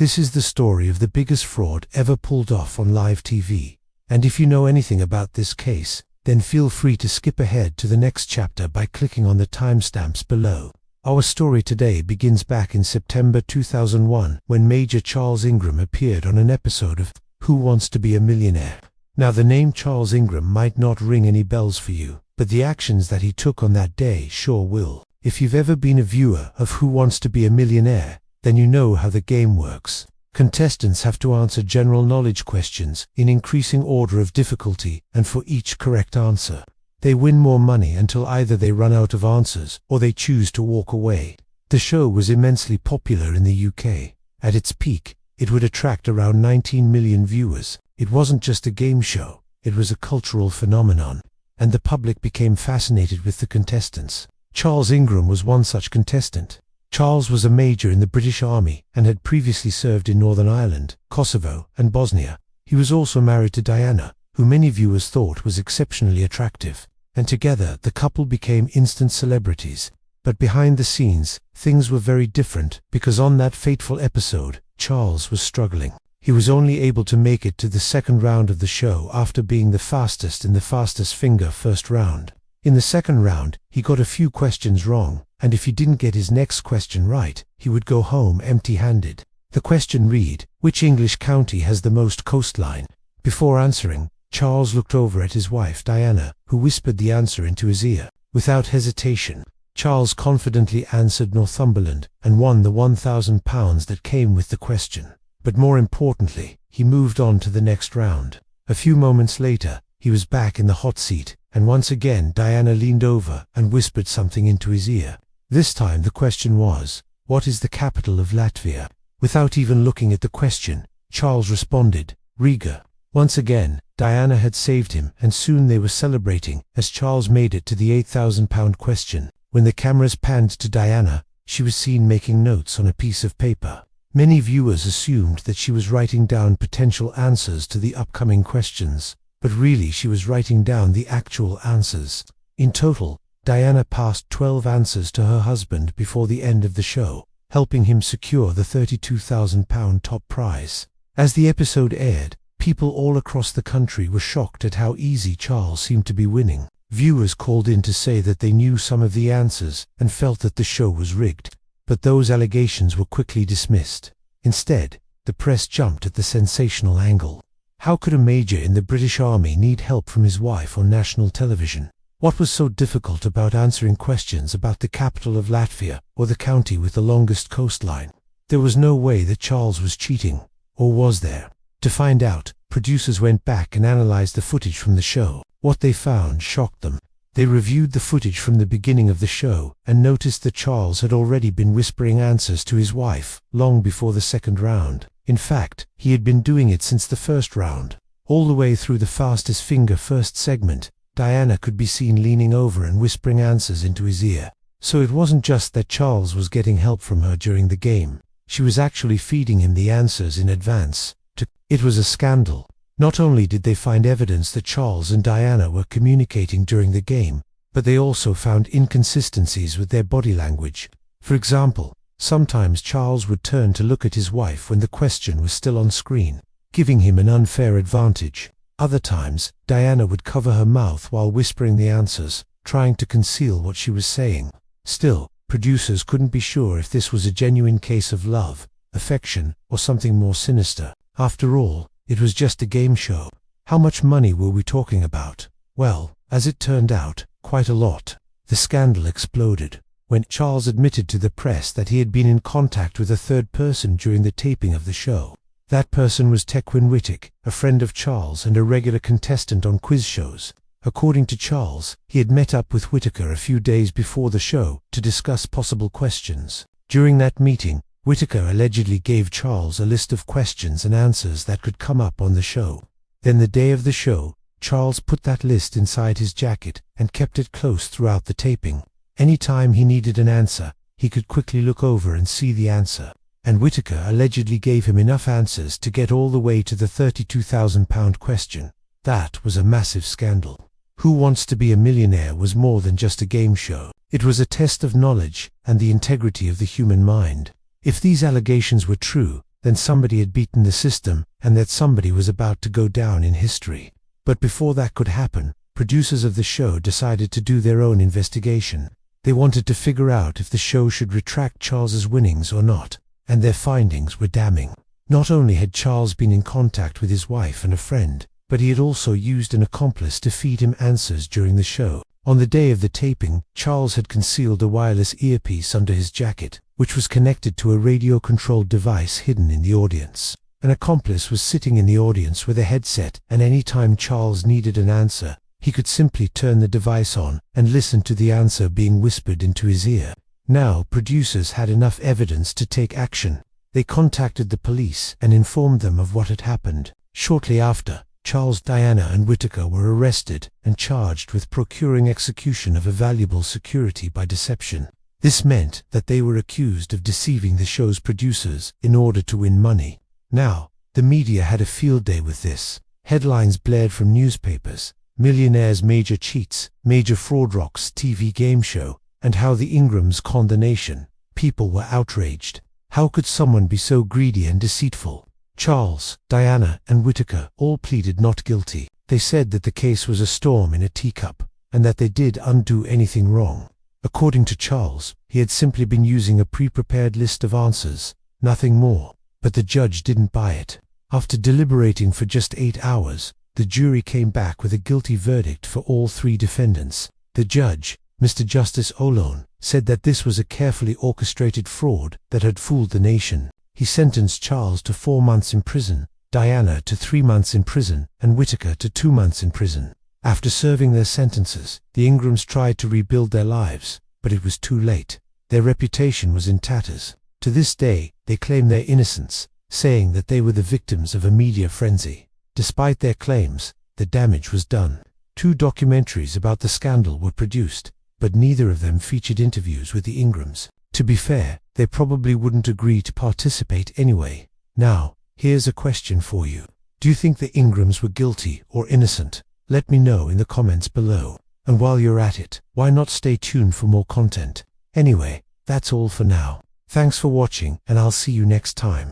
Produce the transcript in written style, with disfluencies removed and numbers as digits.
This is the story of the biggest fraud ever pulled off on live TV. And if you know anything about this case, then feel free to skip ahead to the next chapter by clicking on the timestamps below. Our story today begins back in September 2001 when Major Charles Ingram appeared on an episode of Who Wants to Be a Millionaire? Now the name Charles Ingram might not ring any bells for you, but the actions that he took on that day sure will. If you've ever been a viewer of Who Wants to Be a Millionaire, then you know how the game works. Contestants have to answer general knowledge questions in increasing order of difficulty, and for each correct answer, they win more money until either they run out of answers or they choose to walk away. The show was immensely popular in the UK. At its peak, it would attract around 19 million viewers. It wasn't just a game show, it was a cultural phenomenon, and the public became fascinated with the contestants. Charles Ingram was one such contestant. Charles was a major in the British Army and had previously served in Northern Ireland, Kosovo, and Bosnia. He was also married to Diana, who many viewers thought was exceptionally attractive, and together the couple became instant celebrities. But behind the scenes, things were very different, because on that fateful episode, Charles was struggling. He was only able to make it to the second round of the show after being the fastest in the fastest finger first round. In the second round, he got a few questions wrong, and if he didn't get his next question right, he would go home empty-handed. The question read, which English county has the most coastline? Before answering, Charles looked over at his wife Diana, who whispered the answer into his ear. Without hesitation, Charles confidently answered Northumberland and won the £1,000 that came with the question. But more importantly, he moved on to the next round. A few moments later, he was back in the hot seat, and once again Diana leaned over and whispered something into his ear. This time the question was, what is the capital of Latvia? Without even looking at the question, Charles responded, Riga. Once again, Diana had saved him, and soon they were celebrating as Charles made it to the £8,000 question. When the cameras panned to Diana, she was seen making notes on a piece of paper. Many viewers assumed that she was writing down potential answers to the upcoming questions, but really she was writing down the actual answers. In total, Diana passed 12 answers to her husband before the end of the show, helping him secure the £32,000 top prize. As the episode aired, people all across the country were shocked at how easy Charles seemed to be winning. Viewers called in to say that they knew some of the answers and felt that the show was rigged. But those allegations were quickly dismissed. Instead, the press jumped at the sensational angle. How could a major in the British Army need help from his wife on national television? What was so difficult about answering questions about the capital of Latvia or the county with the longest coastline? There was no way that Charles was cheating, or was there? To find out, producers went back and analyzed the footage from the show. What they found shocked them. They reviewed the footage from the beginning of the show and noticed that Charles had already been whispering answers to his wife long before the second round. In fact, he had been doing it since the first round. All the way through the fastest finger first segment, Diana could be seen leaning over and whispering answers into his ear. So it wasn't just that Charles was getting help from her during the game. She was actually feeding him the answers in advance. It was a scandal. Not only did they find evidence that Charles and Diana were communicating during the game, but they also found inconsistencies with their body language. For example, sometimes Charles would turn to look at his wife when the question was still on screen, giving him an unfair advantage. Other times, Diana would cover her mouth while whispering the answers, trying to conceal what she was saying. Still, producers couldn't be sure if this was a genuine case of love, affection, or something more sinister. After all, it was just a game show. How much money were we talking about? Well, as it turned out, quite a lot. The scandal exploded when Charles admitted to the press that he had been in contact with a third person during the taping of the show. That person was Tequin Wittig, a friend of Charles and a regular contestant on quiz shows. According to Charles, he had met up with Whittaker a few days before the show to discuss possible questions. During that meeting, Whittaker allegedly gave Charles a list of questions and answers that could come up on the show. Then the day of the show, Charles put that list inside his jacket and kept it close throughout the taping. Any time he needed an answer, he could quickly look over and see the answer. And Whittaker allegedly gave him enough answers to get all the way to the £32,000 question. That was a massive scandal. Who Wants to Be a Millionaire was more than just a game show. It was a test of knowledge and the integrity of the human mind. If these allegations were true, then somebody had beaten the system, and that somebody was about to go down in history. But before that could happen, producers of the show decided to do their own investigation. They wanted to figure out if the show should retract Charles's winnings or not, and their findings were damning. Not only had Charles been in contact with his wife and a friend, but he had also used an accomplice to feed him answers during the show. On the day of the taping, Charles had concealed a wireless earpiece under his jacket, which was connected to a radio-controlled device hidden in the audience. An accomplice was sitting in the audience with a headset, and any time Charles needed an answer, he could simply turn the device on and listen to the answer being whispered into his ear. Now, producers had enough evidence to take action. They contacted the police and informed them of what had happened. Shortly after, Charles, Diana, and Whitaker were arrested and charged with procuring execution of a valuable security by deception. This meant that they were accused of deceiving the show's producers in order to win money. Now, the media had a field day with this. Headlines blared from newspapers: millionaires' major cheats, major fraud rocks TV game show, and how the Ingrams conned the nation. People were outraged. How could someone be so greedy and deceitful? Charles, Diana, and Whitaker all pleaded not guilty. They said that the case was a storm in a teacup, and that they did undo anything wrong. According to Charles, he had simply been using a pre-prepared list of answers, nothing more. But the judge didn't buy it. After deliberating for just 8 hours, the jury came back with a guilty verdict for all 3 defendants. The judge, Mr. Justice Olone, said that this was a carefully orchestrated fraud that had fooled the nation. He sentenced Charles to 4 months in prison, Diana to 3 months in prison, and Whitaker to 2 months in prison. After serving their sentences, the Ingrams tried to rebuild their lives, but it was too late. Their reputation was in tatters. To this day, they claim their innocence, saying that they were the victims of a media frenzy. Despite their claims, the damage was done. 2 documentaries about the scandal were produced, but neither of them featured interviews with the Ingrams. To be fair, they probably wouldn't agree to participate anyway. Now, here's a question for you. Do you think the Ingrams were guilty or innocent? Let me know in the comments below. And while you're at it, why not stay tuned for more content? Anyway, that's all for now. Thanks for watching, and I'll see you next time.